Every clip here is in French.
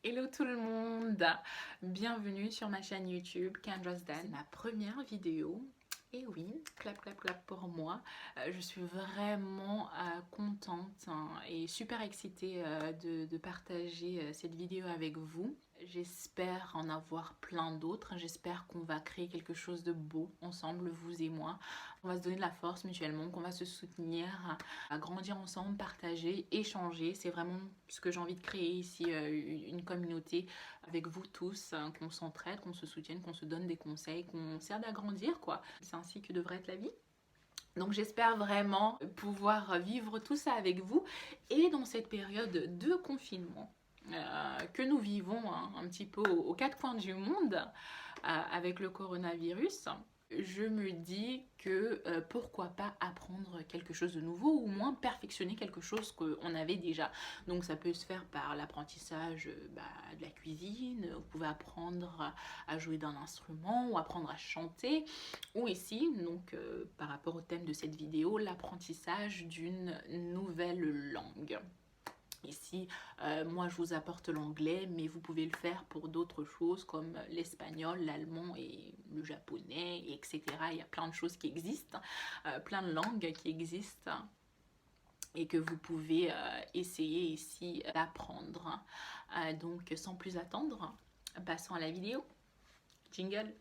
Hello tout le monde, bienvenue sur ma chaîne YouTube Kendra's Dan. C'est ma première vidéo. Et oui, clap clap clap pour moi. Je suis vraiment contente et super excitée de partager cette vidéo avec vous. J'espère en avoir plein d'autres. J'espère qu'on va créer quelque chose de beau ensemble, vous et moi. On va se donner de la force mutuellement, qu'on va se soutenir, à grandir ensemble, partager, échanger. C'est vraiment ce que j'ai envie de créer ici, une communauté avec vous tous, qu'on s'entraide, qu'on se soutienne, qu'on se donne des conseils, qu'on s'aide à grandir, quoi. C'est ainsi que devrait être la vie. Donc j'espère vraiment pouvoir vivre tout ça avec vous et dans cette période de confinement que nous vivons un petit peu aux quatre coins du monde avec le coronavirus. Je me dis que pourquoi pas apprendre quelque chose de nouveau ou au moins perfectionner quelque chose qu'on avait déjà. Donc ça peut se faire par l'apprentissage de la cuisine, vous pouvez apprendre à jouer d'un instrument ou apprendre à chanter, ou ici, donc par rapport au thème de cette vidéo, l'apprentissage d'une nouvelle langue. Ici, moi je vous apporte l'anglais, mais vous pouvez le faire pour d'autres choses comme l'espagnol, l'allemand et le japonais, etc. Il y a plein de choses qui existent, plein de langues qui existent et que vous pouvez essayer ici d'apprendre. Donc sans plus attendre, passons à la vidéo. Jingle.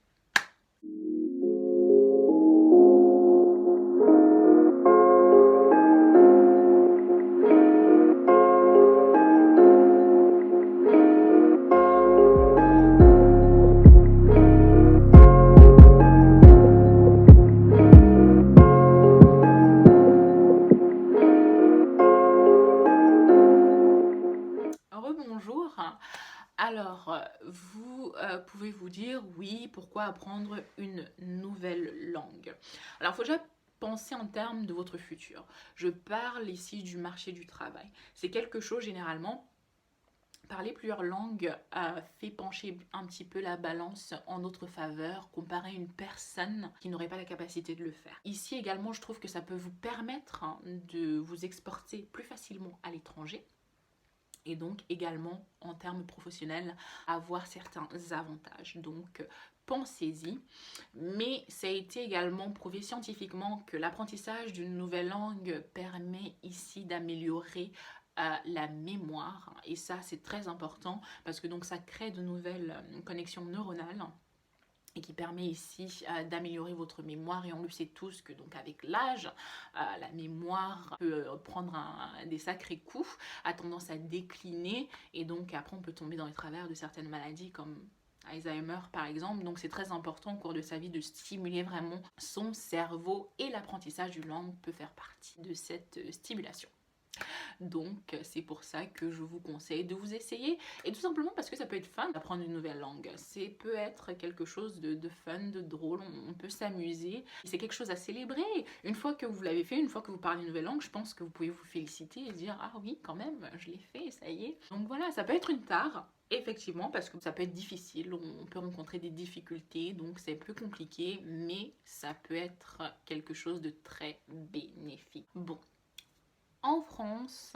Rebonjour. Alors, vous pouvez vous dire, oui, pourquoi apprendre une nouvelle langue? Alors, il faut déjà penser en termes de votre futur. Je parle ici du marché du travail. C'est quelque chose, généralement, parler plusieurs langues fait pencher un petit peu la balance en notre faveur comparé à une personne qui n'aurait pas la capacité de le faire. Ici également, je trouve que ça peut vous permettre de vous exporter plus facilement à l'étranger et donc également en termes professionnels avoir certains avantages. Donc pensez-y, mais ça a été également prouvé scientifiquement que l'apprentissage d'une nouvelle langue permet ici d'améliorer la mémoire, et ça c'est très important parce que donc ça crée de nouvelles connexions neuronales et qui permet ici d'améliorer votre mémoire. Et on le sait tous que donc avec l'âge, la mémoire peut prendre des sacrés coups, a tendance à décliner, et donc après on peut tomber dans les travers de certaines maladies comme Alzheimer par exemple. Donc c'est très important au cours de sa vie de stimuler vraiment son cerveau, et l'apprentissage d'une langue peut faire partie de cette stimulation. Donc c'est pour ça que je vous conseille de vous essayer, et tout simplement parce que ça peut être fun d'apprendre une nouvelle langue. C'est peut être quelque chose de fun, de drôle, on peut s'amuser, c'est quelque chose à célébrer. Une fois que vous l'avez fait, une fois que vous parlez une nouvelle langue, je pense que vous pouvez vous féliciter et dire ah oui quand même je l'ai fait, ça y est. Donc voilà, ça peut être une tare. Effectivement, parce que ça peut être difficile, on peut rencontrer des difficultés, donc c'est plus compliqué, mais ça peut être quelque chose de très bénéfique. Bon, en France,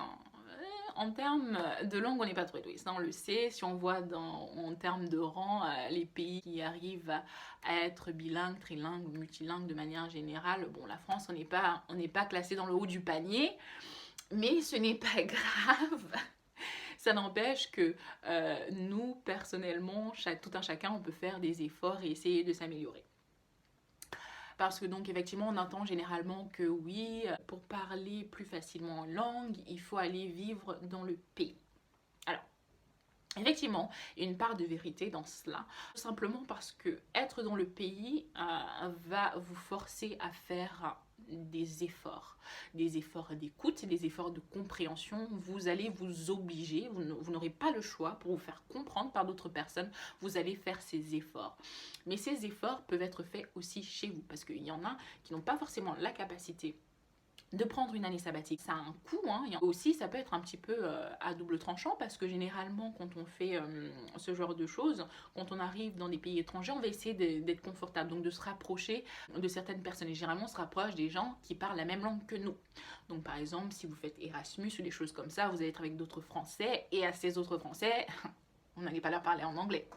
en termes de langue, on n'est pas trop égoïste, on le sait. Si on voit en termes de rang, les pays qui arrivent à être bilingues, trilingues, multilingues de manière générale, bon, la France, on n'est pas classé dans le haut du panier, mais ce n'est pas grave. Ça n'empêche que nous, personnellement, tout un chacun, on peut faire des efforts et essayer de s'améliorer. Parce que donc effectivement on entend généralement que oui, pour parler plus facilement en langue, il faut aller vivre dans le pays. Alors, effectivement, il y a une part de vérité dans cela, tout simplement parce que être dans le pays va vous forcer à faire des efforts d'écoute, des efforts de compréhension. Vous allez vous obliger, vous n'aurez pas le choix pour vous faire comprendre par d'autres personnes, vous allez faire ces efforts. Mais ces efforts peuvent être faits aussi chez vous, parce qu'il y en a qui n'ont pas forcément la capacité de prendre une année sabbatique. Ça a un coût, hein. Et aussi ça peut être un petit peu à double tranchant, parce que généralement quand on fait ce genre de choses, quand on arrive dans des pays étrangers, on va essayer d'être confortable, donc de se rapprocher de certaines personnes, et généralement on se rapproche des gens qui parlent la même langue que nous. Donc par exemple si vous faites Erasmus ou des choses comme ça, vous allez être avec d'autres Français, et à ces autres Français Vous n'allez pas leur parler en anglais.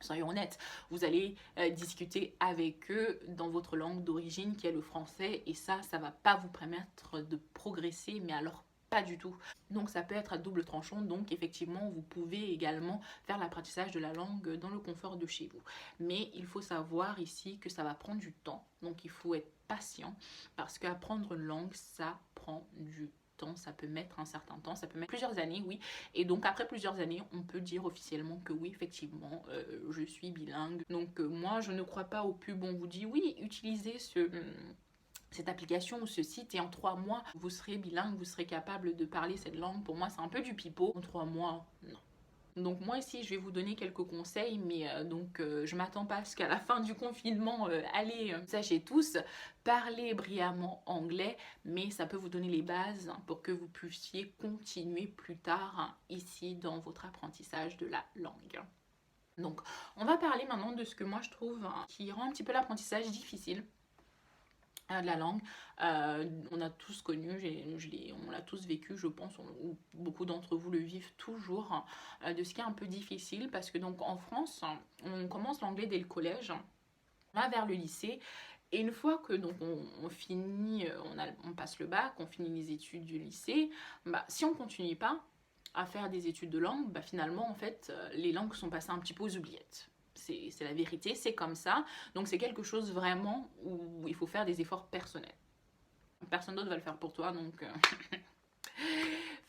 Soyons honnêtes, vous allez discuter avec eux dans votre langue d'origine qui est le français et ça va pas vous permettre de progresser, mais alors pas du tout. Donc ça peut être à double tranchant, donc effectivement vous pouvez également faire l'apprentissage de la langue dans le confort de chez vous. Mais il faut savoir ici que ça va prendre du temps, donc il faut être patient parce qu'apprendre une langue ça prend du temps, ça peut mettre un certain temps, ça peut mettre plusieurs années, oui. Et donc après plusieurs années, on peut dire officiellement que oui, effectivement, je suis bilingue. Donc moi, je ne crois pas aux pubs, on vous dit oui, utilisez cette application ou ce site et en 3 mois, vous serez bilingue, vous serez capable de parler cette langue. Pour moi, c'est un peu du pipeau. En 3 mois, non. Donc moi ici je vais vous donner quelques conseils mais je m'attends pas à ce qu'à la fin du confinement allez sachez tous parler brillamment anglais mais ça peut vous donner les bases pour que vous puissiez continuer plus tard ici dans votre apprentissage de la langue. Donc on va parler maintenant de ce que moi je trouve qui rend un petit peu l'apprentissage difficile de la langue. On a tous connu, on l'a tous vécu, je pense, ou beaucoup d'entre vous le vivent toujours, de ce qui est un peu difficile parce que donc en France, on commence l'anglais dès le collège, là vers le lycée. Et une fois que donc on finit, on passe le bac, on finit les études du lycée, bah, si on continue pas à faire des études de langue, bah, finalement en fait les langues sont passées un petit peu aux oubliettes. C'est la vérité, c'est comme ça. Donc c'est quelque chose vraiment où il faut faire des efforts personnels. Personne d'autre va le faire pour toi, donc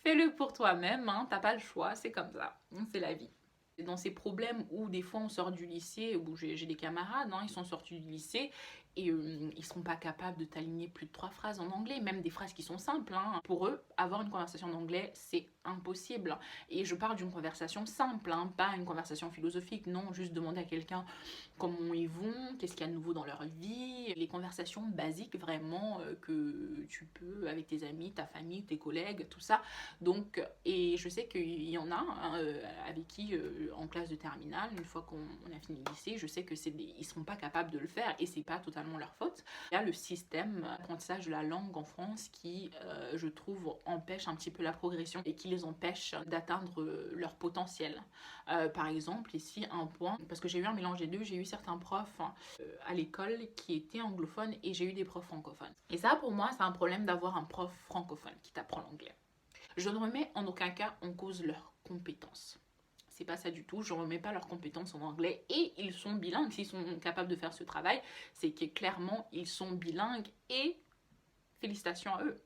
fais-le pour toi-même, hein, t'as pas le choix, c'est comme ça, c'est la vie. Dans ces problèmes où des fois on sort du lycée, où j'ai des camarades, hein, ils sont sortis du lycée et ils sont pas capables de t'aligner plus de 3 phrases en anglais, même des phrases qui sont simples. Hein. Pour eux, avoir une conversation en anglais, c'est impossible. Et je parle d'une conversation simple, hein, pas une conversation philosophique, non, juste demander à quelqu'un comment ils vont, qu'est-ce qu'il y a de nouveau dans leur vie, les conversations basiques vraiment que tu peux avec tes amis, ta famille, tes collègues, tout ça. Donc, et je sais qu'il y en a hein, avec qui en classe de terminale, une fois qu'on a fini le lycée, je sais que ils seront pas capables de le faire et c'est pas totalement leur faute. Il y a le système d'apprentissage de la langue en France qui, je trouve, empêche un petit peu la progression et qui les empêche d'atteindre leur potentiel. Par exemple, ici, un point, parce que j'ai eu un mélange des deux, j'ai eu certains profs à l'école qui étaient anglophones et j'ai eu des profs francophones. Et ça, pour moi, c'est un problème d'avoir un prof francophone qui t'apprend l'anglais. Je ne remets en aucun cas en cause leurs compétences. C'est pas ça du tout, je ne remets pas leurs compétences en anglais et ils sont bilingues. S'ils sont capables de faire ce travail, c'est que clairement ils sont bilingues et félicitations à eux.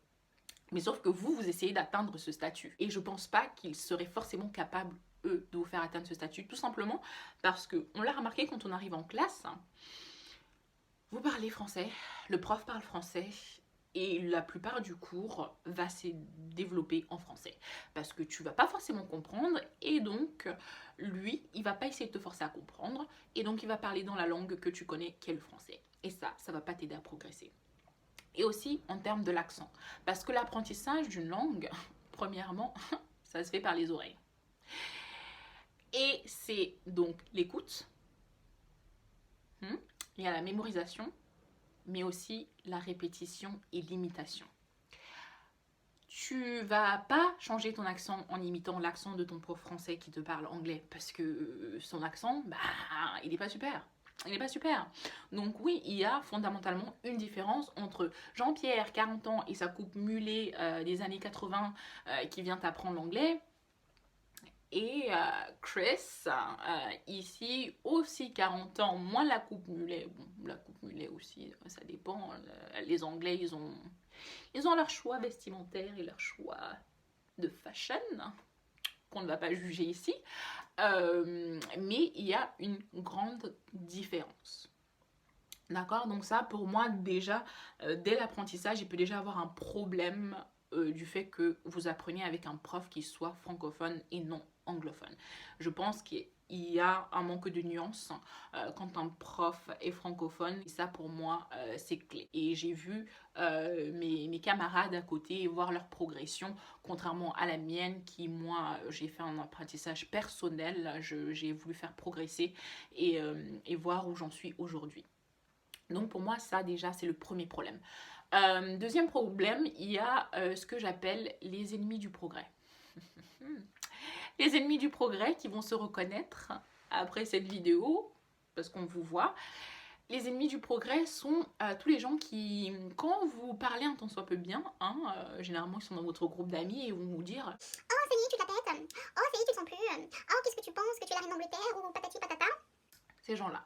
Mais sauf que vous essayez d'atteindre ce statut. Et je pense pas qu'ils seraient forcément capables, eux, de vous faire atteindre ce statut. Tout simplement parce qu'on l'a remarqué quand on arrive en classe, vous parlez français, le prof parle français, et la plupart du cours va se développer en français parce que tu vas pas forcément comprendre et donc lui il va pas essayer de te forcer à comprendre et donc il va parler dans la langue que tu connais qui est le français et ça va pas t'aider à progresser. Et aussi en termes de l'accent parce que l'apprentissage d'une langue premièrement ça se fait par les oreilles et c'est donc l'écoute, il y a la mémorisation mais aussi la répétition et l'imitation. Tu vas pas changer ton accent en imitant l'accent de ton prof français qui te parle anglais parce que son accent, bah, il n'est pas super. Il n'est pas super. Donc oui, il y a fondamentalement une différence entre Jean-Pierre, 40 ans, et sa coupe mulet des années 80 qui vient t'apprendre l'anglais, et Chris, ici aussi 40 ans, moins la coupe mulet. Bon, la coupe mulet aussi, ça dépend. Les Anglais, ils ont leur choix vestimentaire et leur choix de fashion, qu'on ne va pas juger ici. Mais il y a une grande différence. D'accord? Donc ça, pour moi, déjà, dès l'apprentissage, il peut déjà avoir un problème du fait que vous appreniez avec un prof qui soit francophone et non anglophone. Je pense qu'il y a un manque de nuance quand un prof est francophone. Et ça, pour moi, c'est clé. Et j'ai vu mes camarades à côté voir leur progression, contrairement à la mienne qui, moi, j'ai fait un apprentissage personnel. J'ai voulu faire progresser et voir où j'en suis aujourd'hui. Donc pour moi, ça déjà, c'est le premier problème. Deuxième problème, il y a ce que j'appelle les ennemis du progrès. les ennemis du progrès qui vont se reconnaître après cette vidéo, parce qu'on vous voit. Les ennemis du progrès sont tous les gens qui, quand vous parlez un tant soit peu bien, hein, généralement ils sont dans votre groupe d'amis et vont vous dire Oh, ça y est, tu te la pètes. Oh, ça y est, tu te sens plus. Oh, qu'est-ce que tu penses que tu es la reine d'Angleterre ou patati patata. ces gens-là.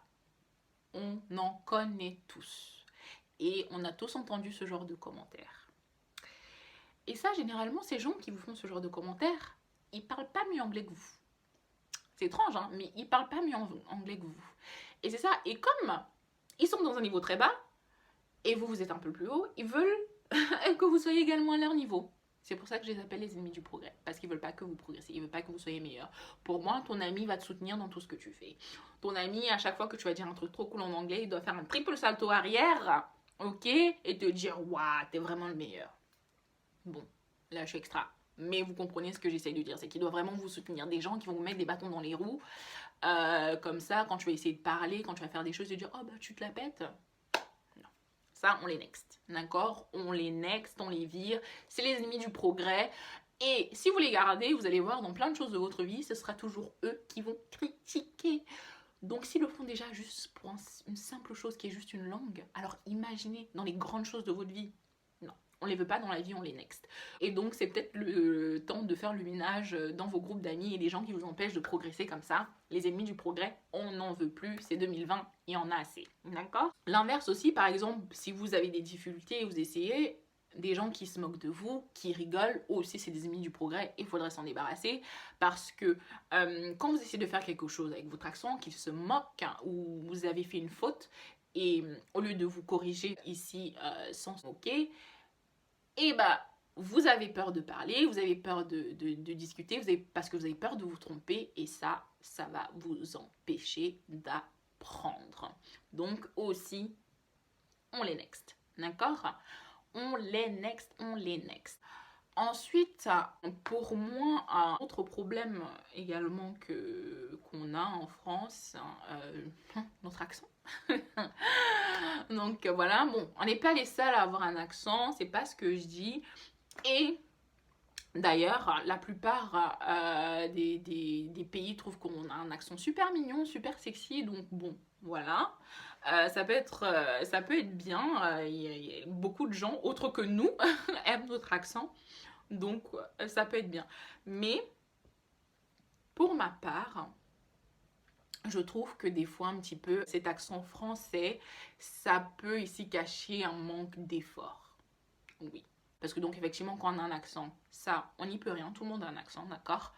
On en connaît tous. Et on a tous entendu ce genre de commentaires. Et ça, généralement, ces gens qui vous font ce genre de commentaires, ils parlent pas mieux anglais que vous. C'est étrange, hein, mais ils parlent pas mieux anglais que vous. Et c'est ça. Et comme ils sont dans un niveau très bas, et vous, vous êtes un peu plus haut, ils veulent que vous soyez également à leur niveau. C'est pour ça que je les appelle les ennemis du progrès. Parce qu'ils veulent pas que vous progressiez, ils veulent pas que vous soyez meilleur. Pour moi, ton ami va te soutenir dans tout ce que tu fais. Ton ami, à chaque fois que tu vas dire un truc trop cool en anglais, il doit faire un triple salto arrière, ok, et te dire, waouh, t'es vraiment le meilleur. Bon, là, je suis extra. Mais vous comprenez ce que j'essaye de dire, c'est qu'il doit vraiment vous soutenir. Des gens qui vont vous mettre des bâtons dans les roues, comme ça, quand tu vas essayer de parler, quand tu vas faire des choses, de dire, oh bah tu te la pètes. Non. Ça, on les next. D'accord? On les next, on les vire. C'est les ennemis du progrès. Et si vous les gardez, vous allez voir dans plein de choses de votre vie, ce sera toujours eux qui vont critiquer. Donc s'ils le font déjà juste pour une simple chose qui est juste une langue, alors imaginez dans les grandes choses de votre vie. Non, on les veut pas dans la vie, on les next. Et donc c'est peut-être le temps de faire le ménage dans vos groupes d'amis et les gens qui vous empêchent de progresser comme ça. Les ennemis du progrès, on n'en veut plus, c'est 2020, il y en a assez. D'accord? L'inverse aussi, par exemple, si vous avez des difficultés et vous essayez, des gens qui se moquent de vous, qui rigolent, aussi c'est des ennemis du progrès, il faudrait s'en débarrasser parce que quand vous essayez de faire quelque chose avec votre accent, qu'ils se moquent hein, ou vous avez fait une faute et au lieu de vous corriger ici sans se moquer, et bah vous avez peur de parler, vous avez peur de discuter, parce que vous avez peur de vous tromper et ça va vous empêcher d'apprendre. Donc aussi, on les next, d'accord? On les next, on les next. Ensuite, pour moi, un autre problème également qu'on a en France, notre accent. Donc voilà, bon, on n'est pas les seuls à avoir un accent, c'est pas ce que je dis. Et d'ailleurs, la plupart des pays trouvent qu'on a un accent super mignon, super sexy, donc bon, voilà. Ça peut être bien. Y a beaucoup de gens, autres que nous, aiment notre accent. Donc, ça peut être bien. Mais, pour ma part, je trouve que des fois, un petit peu, cet accent français, ça peut ici cacher un manque d'effort. Oui. Parce que donc, effectivement, quand on a un accent, ça, on n'y peut rien. Tout le monde a un accent, d'accord?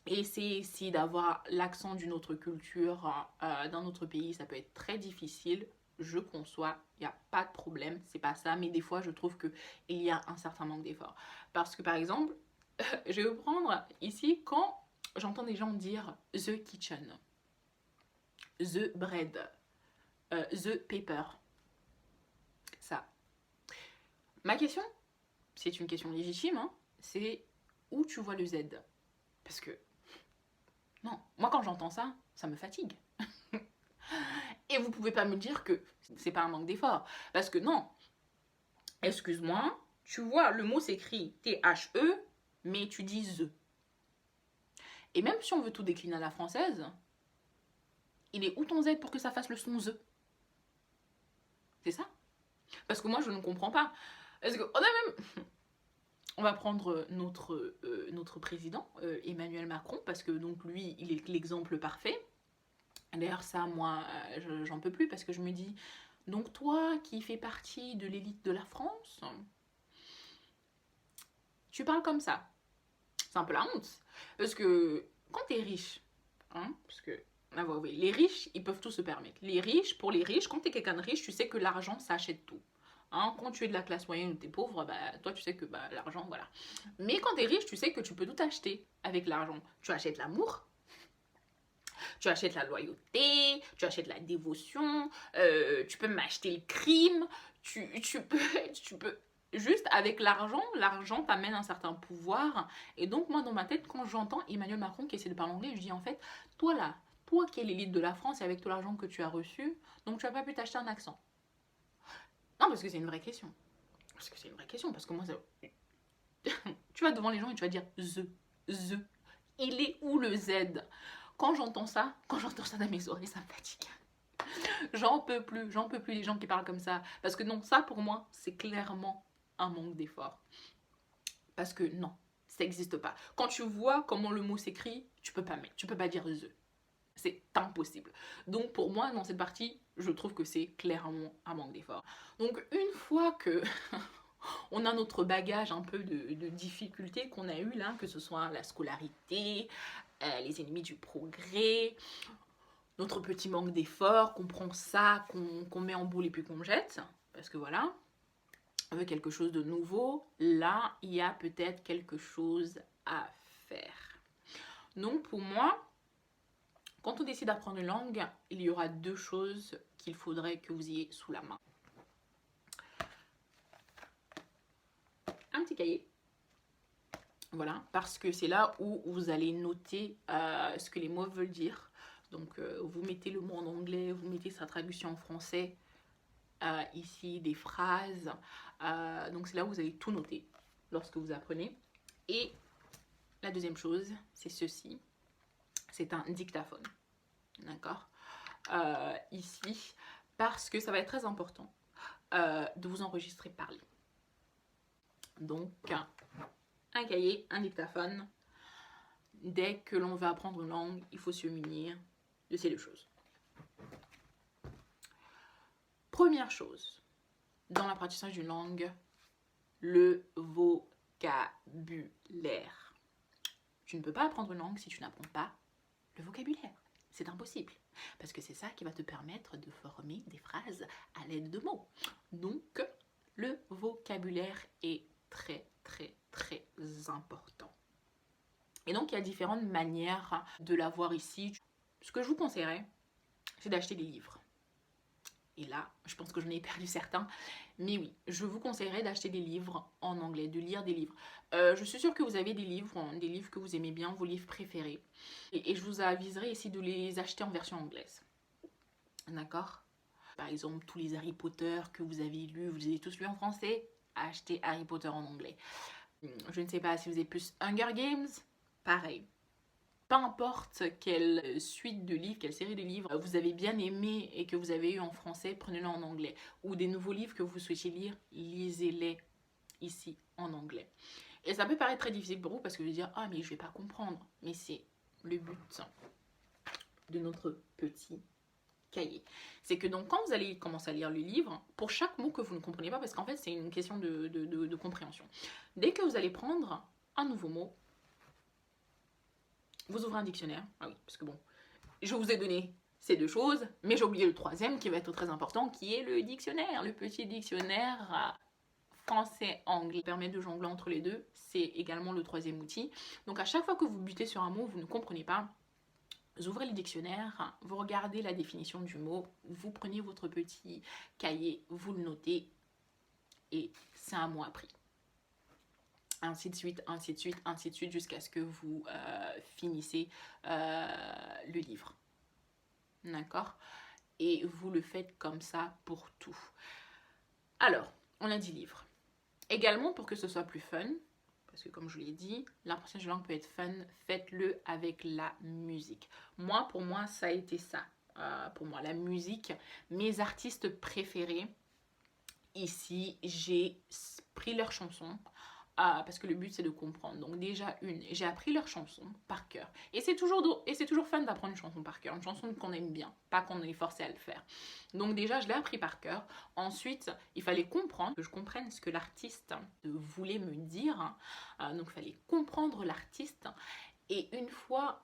Et essayer ici d'avoir l'accent d'une autre culture, d'un autre pays, ça peut être très difficile. Je conçois, il n'y a pas de problème, c'est pas ça. Mais des fois, je trouve qu'il y a un certain manque d'effort. Parce que, par exemple, je vais vous prendre ici quand j'entends des gens dire the kitchen, the bread, the paper. Ça. Ma question, c'est une question légitime, hein, c'est où tu vois le Z? Parce que, non, moi quand j'entends ça, ça me fatigue. Et vous pouvez pas me dire que c'est pas un manque d'effort. Parce que non, excuse-moi, tu vois, le mot s'écrit T-H-E, mais tu dis the. Et même si on veut tout décliner à la française, il est où ton Z pour que ça fasse le son the? C'est ça? Parce que moi, je ne comprends pas. Est-ce qu'on a même... On va prendre notre président, Emmanuel Macron, parce que donc lui, il est l'exemple parfait. D'ailleurs, ça, moi, j'en peux plus, parce que je me dis, donc toi, qui fais partie de l'élite de la France, tu parles comme ça. C'est un peu la honte. Parce que quand t'es riche, hein, parce que ah ouais, oui, les riches, ils peuvent tout se permettre. Les riches, pour les riches, quand t'es quelqu'un de riche, tu sais que l'argent, ça achète tout. Hein, quand tu es de la classe moyenne ou t'es pauvre, bah, toi, tu sais que bah, l'argent, voilà. Mais quand t'es riche, tu sais que tu peux tout acheter avec l'argent. Tu achètes l'amour, tu achètes la loyauté, tu achètes la dévotion, tu peux m'acheter le crime, tu peux juste avec l'argent t'amène un certain pouvoir. Et donc moi dans ma tête, quand j'entends Emmanuel Macron qui essaie de parler anglais, je dis en fait, toi là, toi qui es l'élite de la France et avec tout l'argent que tu as reçu, donc tu n'as pas pu t'acheter un accent. Non, parce que c'est une vraie question. Parce que c'est une vraie question, parce que moi, ça... tu vas devant les gens et tu vas dire the, Il est où le Z? Quand j'entends ça dans mes oreilles, ça me fatigue. J'en peux plus des gens qui parlent comme ça. Parce que non, ça pour moi, c'est clairement un manque d'effort. Parce que non, ça n'existe pas. Quand tu vois comment le mot s'écrit, tu peux pas dire the. C'est impossible. Donc pour moi, dans cette partie, je trouve que c'est clairement un manque d'effort. Donc une fois que on a notre bagage un peu de difficultés qu'on a eu là, que ce soit la scolarité, les ennemis du progrès, notre petit manque d'effort, qu'on prend ça, qu'on met en boule et puis qu'on jette, parce que voilà, on veut quelque chose de nouveau, là, il y a peut-être quelque chose à faire. Donc pour moi, quand on décide d'apprendre une langue, il y aura deux choses qu'il faudrait que vous ayez sous la main. Un petit cahier. Voilà, parce que c'est là où vous allez noter ce que les mots veulent dire. Donc vous mettez le mot en anglais, vous mettez sa traduction en français, ici des phrases. Donc c'est là où vous allez tout noter lorsque vous apprenez. Et la deuxième chose, c'est ceci. C'est un dictaphone. D'accord, ici, parce que ça va être très important de vous enregistrer parler. Donc, un cahier, un dictaphone. Dès que l'on va apprendre une langue, il faut se munir de ces deux choses. Première chose, dans l'apprentissage d'une langue, le vocabulaire. Tu ne peux pas apprendre une langue si tu n'apprends pas le vocabulaire. C'est impossible. Parce que c'est ça qui va te permettre de former des phrases à l'aide de mots. Donc, le vocabulaire est très, très, très important. Et donc, il y a différentes manières de l'avoir ici. Ce que je vous conseillerais, c'est d'acheter des livres. Et là, je pense que j'en ai perdu certains. Mais oui, je vous conseillerais d'acheter des livres en anglais, de lire des livres. Je suis sûre que vous avez des livres que vous aimez bien, vos livres préférés. Et je vous aviserai ici de les acheter en version anglaise. D'accord? Par exemple, tous les Harry Potter que vous avez lus, vous les avez tous lus en français, achetez Harry Potter en anglais. Je ne sais pas si vous avez plus Hunger Games, pareil. Peu importe quelle suite de livres, quelle série de livres vous avez bien aimé et que vous avez eu en français, prenez-le en anglais. Ou des nouveaux livres que vous souhaitez lire, lisez-les ici en anglais. Et ça peut paraître très difficile pour vous parce que vous allez dire « Ah mais je vais pas comprendre ». Mais c'est le but de notre petit cahier. C'est que donc quand vous allez commencer à lire le livre, pour chaque mot que vous ne comprenez pas, parce qu'en fait c'est une question de compréhension. Dès que vous allez prendre un nouveau mot, vous ouvrez un dictionnaire. Ah oui, parce que bon, je vous ai donné ces deux choses, mais j'ai oublié le troisième qui va être très important, qui est le dictionnaire. Le petit dictionnaire français-anglais permet de jongler entre les deux. C'est également le troisième outil. Donc à chaque fois que vous butez sur un mot, vous ne comprenez pas, vous ouvrez le dictionnaire, vous regardez la définition du mot, vous prenez votre petit cahier, vous le notez, et c'est un mot appris. Ainsi de suite, ainsi de suite, ainsi de suite, jusqu'à ce que vous finissez le livre. D'accord? Et vous le faites comme ça pour tout. Alors, on a dit livre. Également, pour que ce soit plus fun, parce que comme je l'ai dit, l'apprentissage de langue peut être fun, faites-le avec la musique. Moi, pour moi, ça a été ça. Pour moi, la musique, mes artistes préférés, ici, j'ai pris leurs chansons, parce que le but c'est de comprendre. Donc déjà j'ai appris leurs chansons par cœur. Et c'est toujours fun d'apprendre une chanson par cœur, une chanson qu'on aime bien, pas qu'on est forcé à le faire. Donc déjà je l'ai appris par cœur. Ensuite il fallait comprendre, que je comprenne ce que l'artiste voulait me dire. Donc il fallait comprendre l'artiste. Et une fois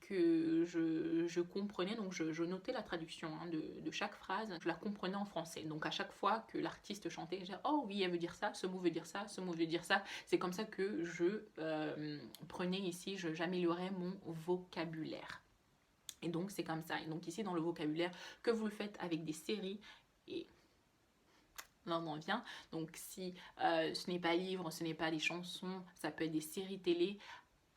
que je comprenais, donc je notais la traduction de chaque phrase, je la comprenais en français. Donc à chaque fois que l'artiste chantait, je disais « Oh oui, elle veut dire ça, ce mot veut dire ça, ce mot veut dire ça ». C'est comme ça que je prenais ici, j'améliorais mon vocabulaire. Et donc c'est comme ça. Et donc ici dans le vocabulaire, que vous le faites avec des séries et... Là on en vient, donc si ce n'est pas livre, ce n'est pas des chansons, ça peut être des séries télé.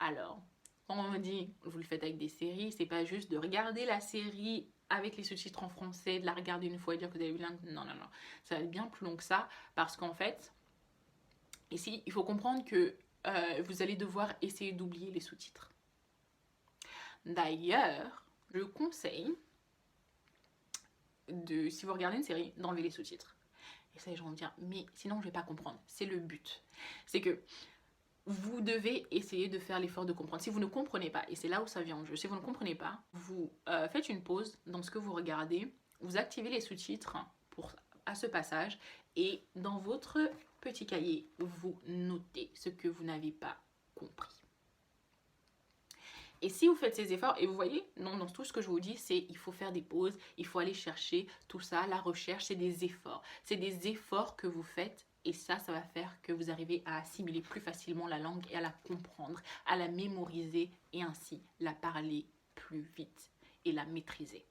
Alors, quand on dit vous le faites avec des séries, c'est pas juste de regarder la série avec les sous-titres en français, de la regarder une fois et dire que vous avez vu l'un. Non, non, non. Ça va être bien plus long que ça parce qu'en fait, ici, il faut comprendre que vous allez devoir essayer d'oublier les sous-titres. D'ailleurs, je conseille si vous regardez une série, d'enlever les sous-titres. Et ça, les gens vont dire, mais sinon je vais pas comprendre. C'est le but. C'est que vous devez essayer de faire l'effort de comprendre. Si vous ne comprenez pas, et c'est là où ça vient en jeu, si vous ne comprenez pas, vous faites une pause dans ce que vous regardez, vous activez les sous-titres à ce passage, et dans votre petit cahier, vous notez ce que vous n'avez pas compris. Et si vous faites ces efforts, et vous voyez, non, dans tout ce que je vous dis, c'est il faut faire des pauses, il faut aller chercher tout ça, la recherche, c'est des efforts. C'est des efforts que vous faites et ça va faire que vous arrivez à assimiler plus facilement la langue et à la comprendre, à la mémoriser et ainsi la parler plus vite et la maîtriser.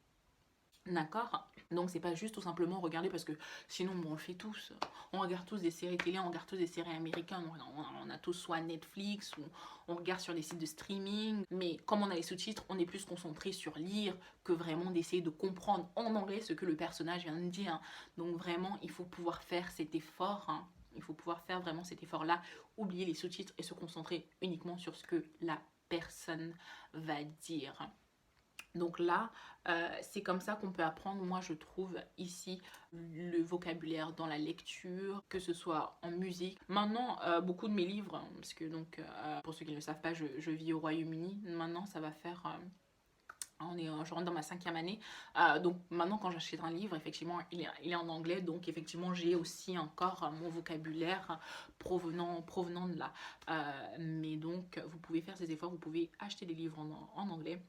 D'accord? Donc c'est pas juste tout simplement regarder parce que sinon on le fait tous. On regarde tous des séries télé, on regarde tous des séries américaines, on a tous soit Netflix ou on regarde sur des sites de streaming. Mais comme on a les sous-titres, on est plus concentré sur lire que vraiment d'essayer de comprendre en anglais ce que le personnage vient de dire. Donc vraiment il faut pouvoir faire cet effort. Il faut pouvoir faire vraiment cet effort-là, oublier les sous-titres et se concentrer uniquement sur ce que la personne va dire. Donc là, c'est comme ça qu'on peut apprendre, moi je trouve ici, le vocabulaire dans la lecture, que ce soit en musique. Maintenant, beaucoup de mes livres, parce que donc, pour ceux qui ne le savent pas, je vis au Royaume-Uni. Maintenant, ça va faire... je rentre dans ma 5e année. Donc maintenant, quand j'achète un livre, effectivement, il est en anglais. Donc effectivement, j'ai aussi encore mon vocabulaire provenant de là. Mais donc, vous pouvez faire ces efforts, vous pouvez acheter des livres en anglais.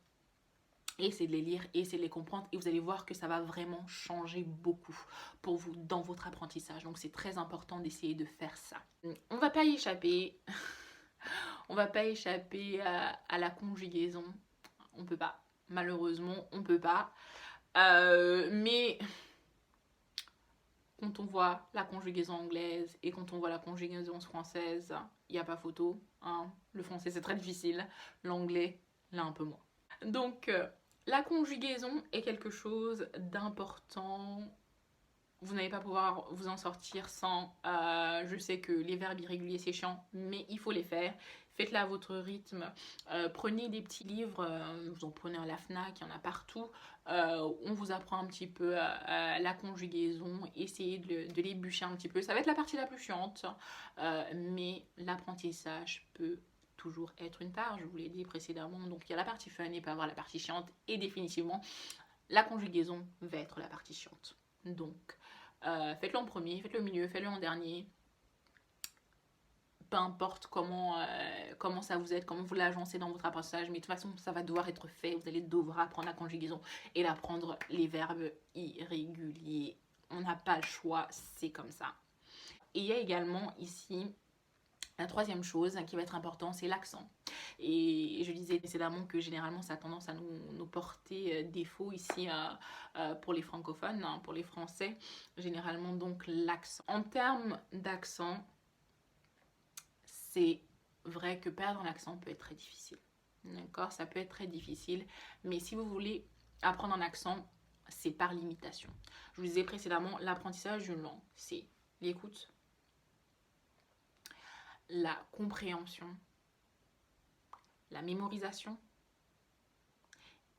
Et essayer de les lire et essayer de les comprendre et vous allez voir que ça va vraiment changer beaucoup pour vous dans votre apprentissage. Donc c'est très important d'essayer de faire ça. On va pas y échapper. On va pas échapper à la conjugaison. On peut pas. Malheureusement, on peut pas. Mais quand on voit la conjugaison anglaise et quand on voit la conjugaison française, il n'y a pas photo. Hein. Le français c'est très difficile. L'anglais, là un peu moins. Donc... la conjugaison est quelque chose d'important. Vous n'allez pas pouvoir vous en sortir sans... je sais que les verbes irréguliers c'est chiant, mais il faut les faire. Faites-le à votre rythme. Prenez des petits livres, vous en prenez à la FNAC, il y en a partout. On vous apprend un petit peu la conjugaison. Essayez de les bûcher un petit peu. Ça va être la partie la plus chiante, mais l'apprentissage peut toujours être une part, je vous l'ai dit précédemment. Donc il y a la partie fun, il peut y avoir la partie chiante et définitivement la conjugaison va être la partie chiante. Donc faites-le en premier, faites-le au milieu, faites-le en dernier. Peu importe comment ça vous aide, comment vous l'agencez dans votre apprentissage, mais de toute façon ça va devoir être fait. Vous allez devoir apprendre la conjugaison et apprendre les verbes irréguliers. On n'a pas le choix, c'est comme ça. Et il y a également ici la troisième chose qui va être importante, c'est l'accent. Et je disais précédemment que généralement ça a tendance à nous porter défaut ici pour les francophones, pour les français. Généralement donc l'accent. En termes d'accent, c'est vrai que perdre l'accent peut être très difficile. D'accord, ça peut être très difficile. Mais si vous voulez apprendre un accent, c'est par l'imitation. Je vous disais précédemment, l'apprentissage d'une langue, c'est l'écoute, la compréhension, la mémorisation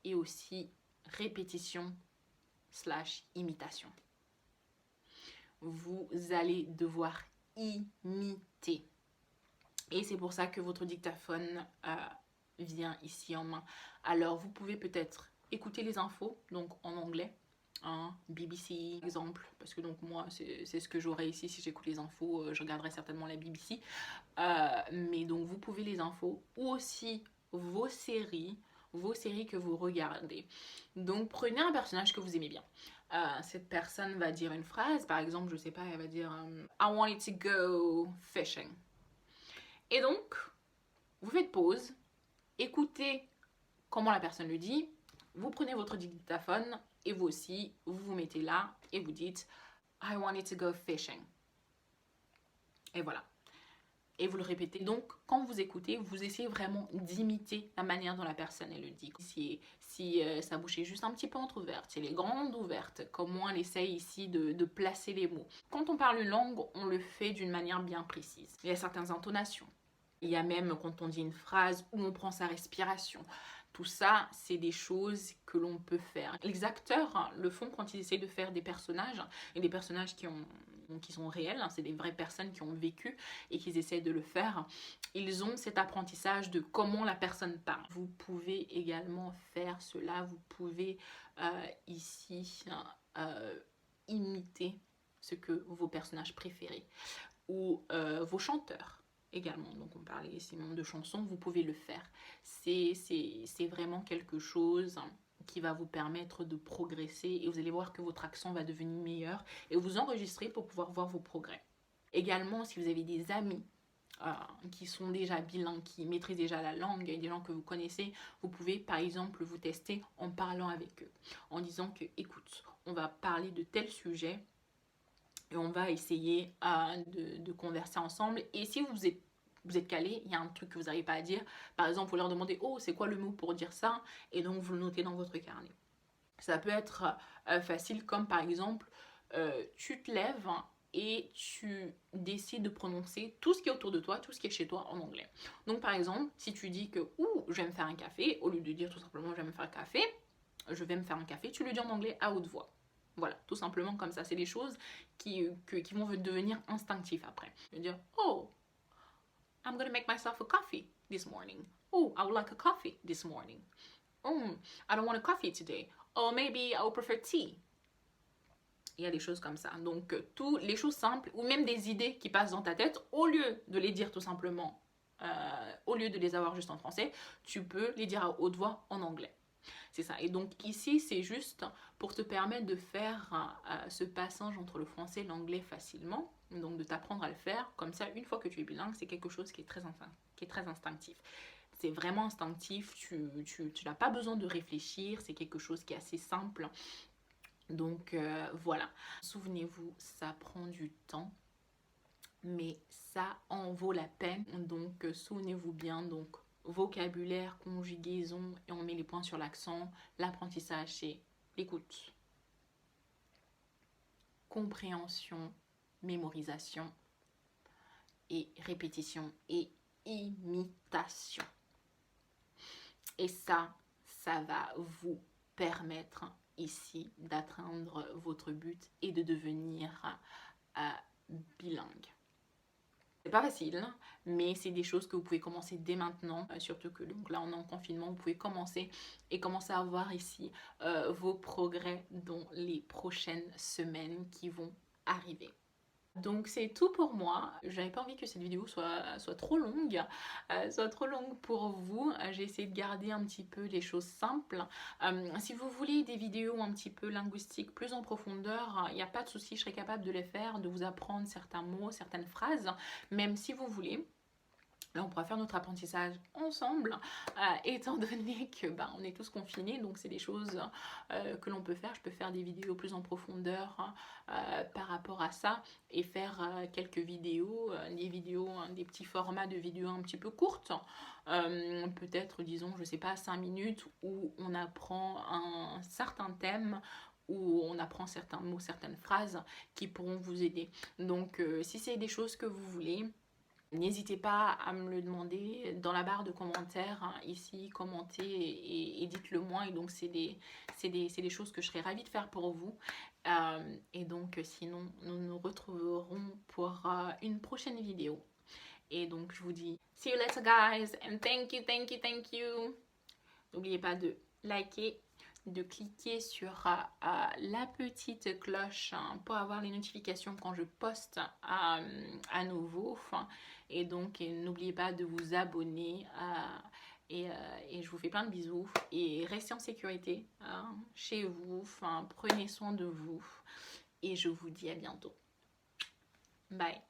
et aussi répétition / imitation. Vous allez devoir imiter. Et c'est pour ça que votre dictaphone vient ici en main. Alors vous pouvez peut-être écouter les infos, donc en anglais. BBC exemple, parce que donc moi c'est ce que j'aurais ici si j'écoute les infos, je regarderai certainement la BBC, mais donc vous pouvez les infos ou aussi vos séries que vous regardez. Donc prenez un personnage que vous aimez bien. Cette personne va dire une phrase, par exemple, je sais pas, elle va dire I wanted to go fishing. Et donc vous faites pause, écoutez comment la personne le dit, vous prenez votre dictaphone et vous aussi, vous vous mettez là et vous dites I wanted to go fishing. Et voilà. Et vous le répétez. Donc, quand vous écoutez, vous essayez vraiment d'imiter la manière dont la personne elle le dit. Si sa bouche est juste un petit peu entrouverte, si elle est grande ouverte, comment elle essaye ici de placer les mots. Quand on parle une langue, on le fait d'une manière bien précise. Il y a certaines intonations. Il y a même quand on dit une phrase où on prend sa respiration. Tout ça, c'est des choses que l'on peut faire. Les acteurs le font quand ils essaient de faire des personnages, et des personnages qui sont réels, c'est des vraies personnes qui ont vécu et qui essaient de le faire. Ils ont cet apprentissage de comment la personne parle. Vous pouvez également faire cela, vous pouvez ici imiter ce que vos personnages préférés ou vos chanteurs également. Donc on parlait ici même de chansons, vous pouvez le faire. C'est vraiment quelque chose qui va vous permettre de progresser et vous allez voir que votre accent va devenir meilleur et vous enregistrez pour pouvoir voir vos progrès. Également, si vous avez des amis qui sont déjà bilingues, qui maîtrisent déjà la langue, des gens que vous connaissez, vous pouvez par exemple vous tester en parlant avec eux, en disant que écoute, on va parler de tel sujet et on va essayer de converser ensemble. Et si vous êtes calé, il y a un truc que vous n'arrivez pas à dire, par exemple, vous leur demandez « Oh, c'est quoi le mot pour dire ça ?» et donc vous le notez dans votre carnet. Ça peut être facile comme par exemple, tu te lèves et tu décides de prononcer tout ce qui est autour de toi, tout ce qui est chez toi en anglais. Donc par exemple, si tu dis que « Ouh, je vais me faire un café », au lieu de dire tout simplement « Je vais me faire un café », tu le dis en anglais à haute voix. Voilà, tout simplement comme ça. C'est des choses qui vont devenir instinctives après. Je veux dire, oh, I'm gonna make myself a coffee this morning. Oh, I would like a coffee this morning. Oh, I don't want a coffee today. Or maybe I would prefer tea. Il y a des choses comme ça. Donc, toutes les choses simples ou même des idées qui passent dans ta tête, au lieu de les dire tout simplement, au lieu de les avoir juste en français, tu peux les dire à haute voix en anglais. C'est ça. Et donc ici, c'est juste pour te permettre de faire ce passage entre le français et l'anglais facilement. Donc de t'apprendre à le faire. Comme ça, une fois que tu es bilingue, c'est quelque chose qui est très instinctif. C'est vraiment instinctif. Tu n'as pas besoin de réfléchir. C'est quelque chose qui est assez simple. Donc voilà. Souvenez-vous, ça prend du temps. Mais ça en vaut la peine. Donc souvenez-vous bien. Donc vocabulaire, conjugaison, et on met les points sur l'accent. L'apprentissage, c'est l'écoute, compréhension, mémorisation et répétition et imitation. Et ça va vous permettre ici d'atteindre votre but et de devenir bilingue. C'est pas facile, mais c'est des choses que vous pouvez commencer dès maintenant, surtout que donc là on est en confinement, vous pouvez commencer à voir ici vos progrès dans les prochaines semaines qui vont arriver. Donc c'est tout pour moi. J'avais pas envie que cette vidéo soit trop longue, pour vous. J'ai essayé de garder un petit peu les choses simples. Si vous voulez des vidéos un petit peu linguistiques plus en profondeur, il n'y a pas de souci, je serai capable de les faire, de vous apprendre certains mots, certaines phrases, même si vous voulez. Là, on pourra faire notre apprentissage ensemble, étant donné que on est tous confinés, donc c'est des choses que l'on peut faire. Je peux faire des vidéos plus en profondeur par rapport à ça et faire quelques vidéos, des petits formats de vidéos un petit peu courtes, peut-être, disons, je sais pas, 5 minutes où on apprend un certain thème, où on apprend certains mots, certaines phrases qui pourront vous aider. Donc, si c'est des choses que vous voulez, n'hésitez pas à me le demander dans la barre de commentaires, ici, commentez et dites-le moi. Et donc, c'est des choses que je serais ravie de faire pour vous. Et donc, sinon, nous nous retrouverons pour une prochaine vidéo. Et donc, je vous dis, see you later, guys. And thank you. N'oubliez pas de liker, de cliquer sur la petite cloche pour avoir les notifications quand je poste à nouveau. Et donc, n'oubliez pas de vous abonner. Et je vous fais plein de bisous. Et restez en sécurité chez vous. Prenez soin de vous. Et je vous dis à bientôt. Bye.